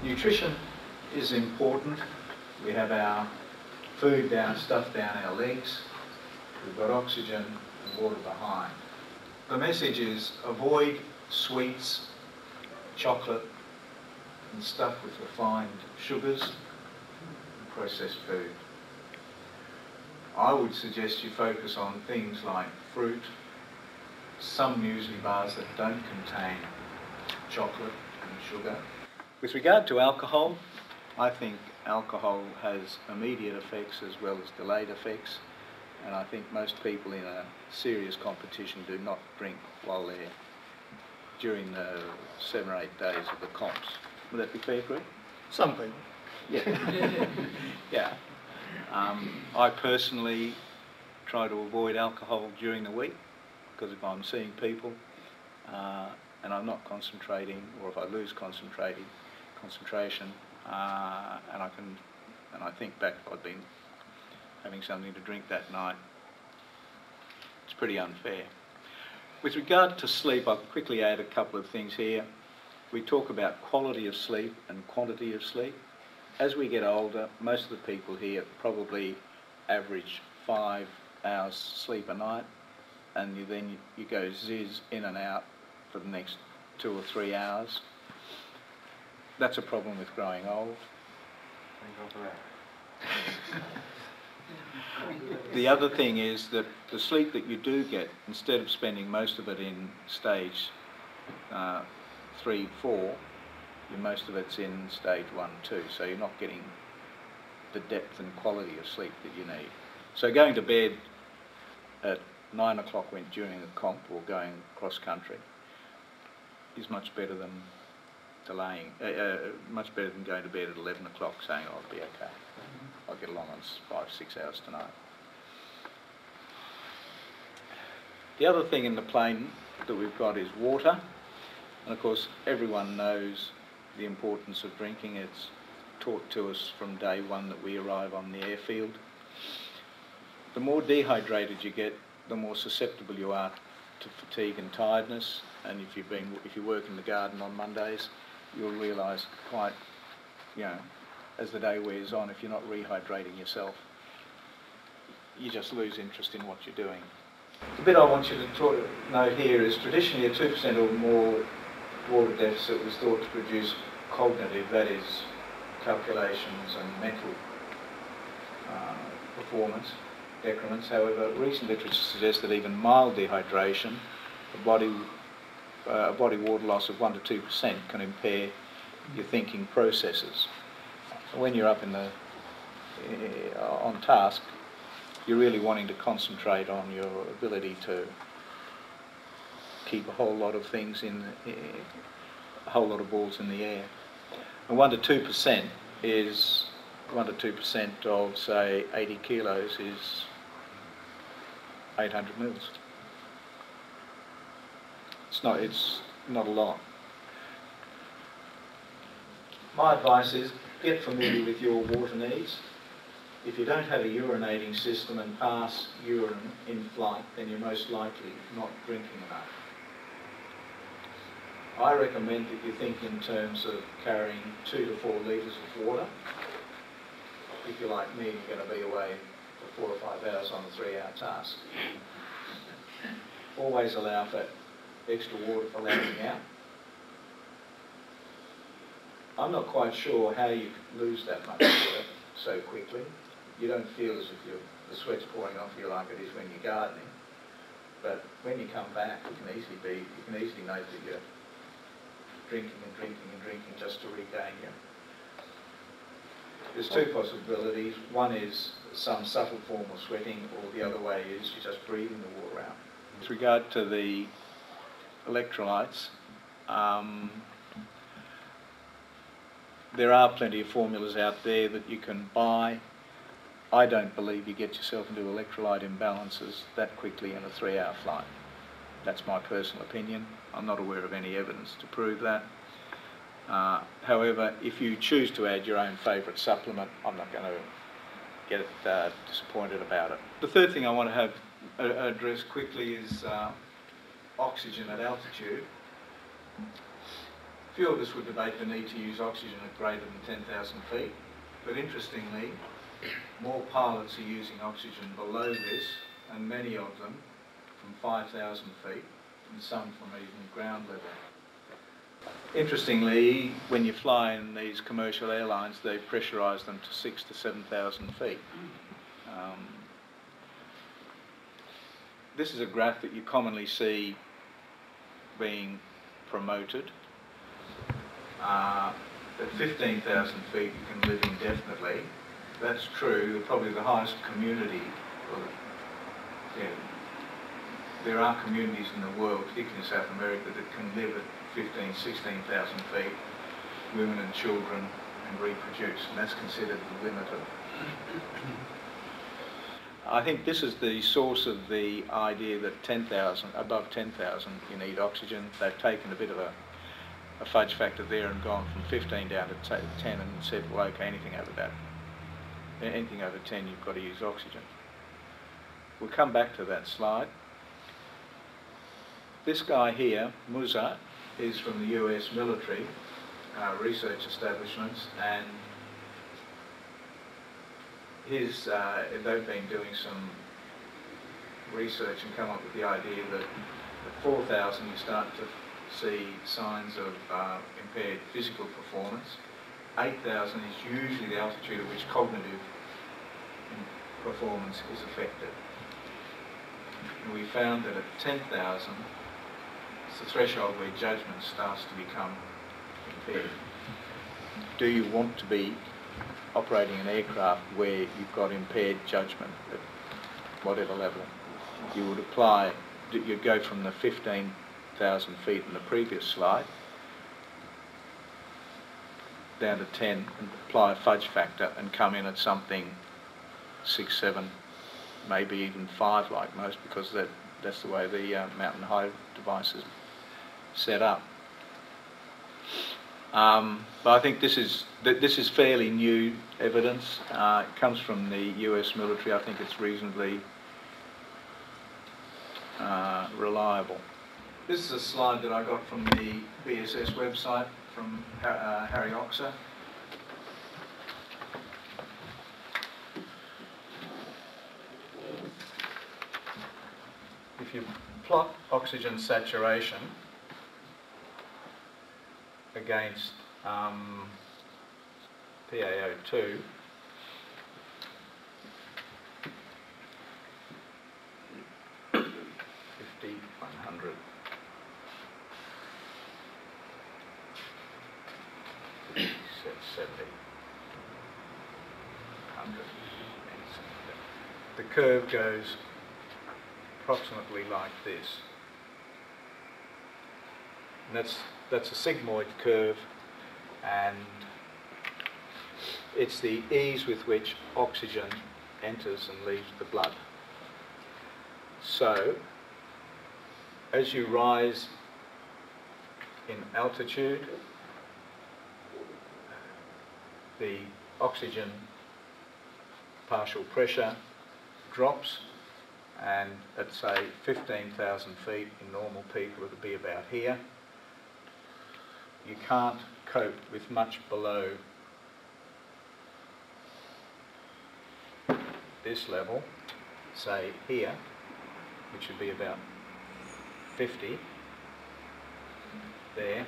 Nutrition is important. We have our food stuffed down our legs. We've got oxygen and water behind. The message is avoid sweets, chocolate and stuff with refined sugars and processed food. I would suggest you focus on things like fruit, some muesli bars that don't contain chocolate and sugar. With regard to alcohol, I think alcohol has immediate effects as well as delayed effects, and I think most people in a serious competition do not drink while they're during the 7 or 8 days of the comps. Would that be fair, Greg? Some people. Yeah. Yeah. I personally try to avoid alcohol during the week, because if I'm seeing people and I'm not concentrating, or if I lose concentration, and I think back I've been having something to drink that night, it's pretty unfair. With regard to sleep, I'll quickly add a couple of things here. We talk about quality of sleep and quantity of sleep. As we get older, most of the people here probably average 5 hours sleep a night, and then you go ziz in and out for the next 2 or 3 hours. That's a problem with growing old. Thank God for that. The other thing is that the sleep that you do get, instead of spending most of it in stage 3, 4, most of it's in stage 1, 2, so you're not getting the depth and quality of sleep that you need. So going to bed at 9 o'clock during a comp or going cross country is much better than much better than going to bed at 11 o'clock saying, oh, I'll be okay. I'll get along on 5, 6 hours tonight. The other thing in the plane that we've got is water, and of course everyone knows the importance of drinking. It's taught to us from day one that we arrive on the airfield. The more dehydrated you get, the more susceptible you are to fatigue and tiredness, and if you work in the garden on Mondays, you'll realise quite, as the day wears on, if you're not rehydrating yourself, you just lose interest in what you're doing. The bit I want you to note here is traditionally a 2% or more water deficit was thought to produce cognitive, that is, calculations and mental performance decrements. However, recent literature suggests that even mild dehydration, a body water loss of 1 to 2% can impair your thinking processes. When you're up on task, you're really wanting to concentrate on your ability to keep a whole lot of things a whole lot of balls in the air. And 1 to 2% is 1 to 2% of, say, 80 kilos is 800 mils. It's not a lot. My advice is get familiar with your water needs. If you don't have a urinating system and pass urine in flight, then you're most likely not drinking enough. I recommend that you think in terms of carrying 2 to 4 litres of water. If you're like me, you're going to be away for 4 or 5 hours on a 3-hour task. Always allow for extra water for lapping out. I'm not quite sure how you lose that much water so quickly. You don't feel as if the sweat's pouring off you like it is when you're gardening. But when you come back, you can easily note that you're drinking and drinking and drinking just to regain your... There's 2 possibilities. One is some subtle form of sweating, or the other way is you're just breathing the water out. With regard to the electrolytes, there are plenty of formulas out there that you can buy. I don't believe you get yourself into electrolyte imbalances that quickly in a 3-hour flight. That's my personal opinion. I'm not aware of any evidence to prove that. However, if you choose to add your own favourite supplement, I'm not going to get disappointed about it. The third thing I want to address quickly is oxygen at altitude. few of us would debate the need to use oxygen at greater than 10,000 feet, but interestingly, more pilots are using oxygen below this, and many of them from 5,000 feet, and some from even ground level. Interestingly, when you fly in these commercial airlines, they pressurise them to 6,000 to 7,000 feet. This is a graph that you commonly see being promoted. At 15,000 feet you can live indefinitely. That's true. Probably the highest community, there are communities in the world, particularly in South America, that can live at 15,000, 16,000 feet, women and children, and reproduce, and that's considered the limit of. I think this is the source of the idea that 10,000, above 10,000, you need oxygen. They've taken a bit of a fudge factor there and gone from 15 down to 10 and said, well, okay, anything over that, anything over 10, you've got to use oxygen. We'll come back to that slide. This guy here, Musa, is from the US military research establishments, and they've been doing some research and come up with the idea that at 4,000 you start to see signs of impaired physical performance. 8,000 is usually the altitude at which cognitive performance is affected. And we found that at 10,000 it's the threshold where judgment starts to become impaired. Do you want to be operating an aircraft where you've got impaired judgment at whatever level? You would apply, you'd go from the 15,000 feet in the previous slide down to 10 and apply a fudge factor and come in at something 6, 7, maybe even 5 like most, because that's the way the mountain high device is set up. But I think this is fairly new evidence. It comes from the US military. I think it's reasonably reliable. This is a slide that I got from the BSS website from Harry Oxer. If you plot oxygen saturation against PaO2, the curve goes approximately like this. And that's a sigmoid curve, and it's the ease with which oxygen enters and leaves the blood. So, as you rise in altitude, the oxygen partial pressure drops, and at say 15,000 feet in normal people it would be about here. You can't cope with much below this level, say here, which would be about 50 there.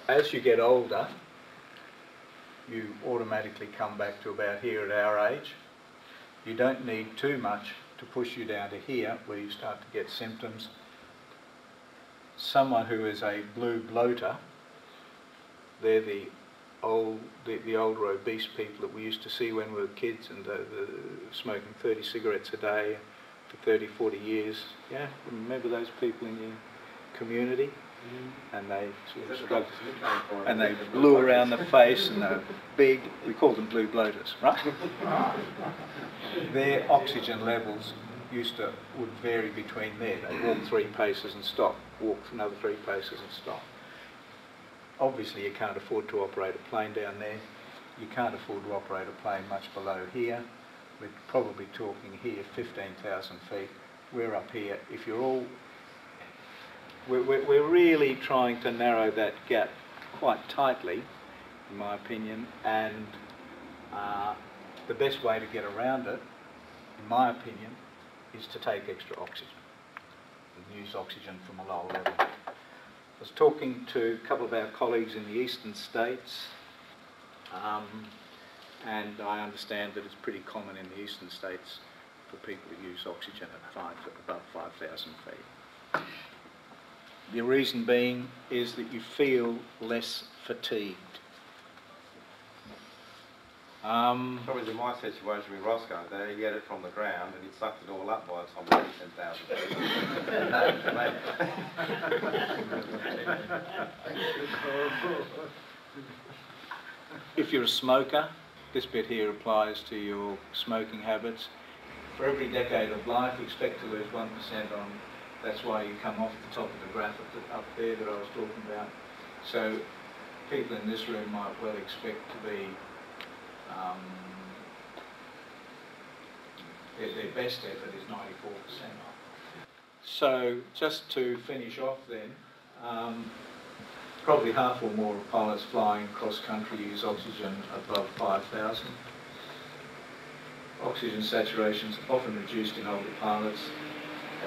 As you get older, you automatically come back to about here at our age. You don't need too much to push you down to here, where you start to get symptoms. Someone who is a blue bloater, they're the older obese people that we used to see when we were kids, and smoking 30 cigarettes a day for 30, 40 years. Yeah, remember those people in your community? And they sort of and they blew around the face, and they're big. We call them blue bloaters, right? Their oxygen levels would vary between there. They walk 3 paces and stop, walk another 3 paces and stop. Obviously you can't afford to operate a plane down there. You can't afford to operate a plane much below here. we're probably talking here 15,000 feet. We're up here. If you're all, we're really trying to narrow that gap quite tightly, in my opinion, and the best way to get around it, in my opinion, is to take extra oxygen and use oxygen from a lower level. I was talking to a couple of our colleagues in the eastern states, and I understand that it's pretty common in the eastern states for people to use oxygen at above 5,000 feet. The reason being is that you feel less fatigued. Probably in my situation with Roscoe, there he had it from the ground and he sucked it all up by the time he was 10,000 feet. If you're a smoker, this bit here applies to your smoking habits. For every decade of life, expect to lose 1% on, that's why you come off the top of the graph up there that I was talking about. So people in this room might well expect to be, their best effort is 94% off. So just to finish off then, probably half or more of pilots flying cross country use oxygen above 5,000. Oxygen saturation is often reduced in older pilots.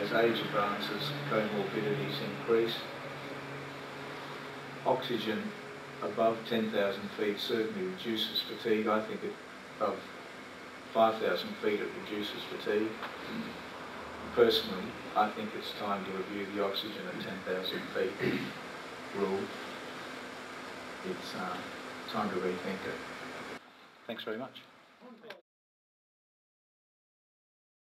As age advances, comorbidities increase. Oxygen above 10,000 feet certainly reduces fatigue. I think above 5,000 feet it reduces fatigue. Personally, I think it's time to review the oxygen at 10,000 feet rule. It's time to rethink it. Thanks very much.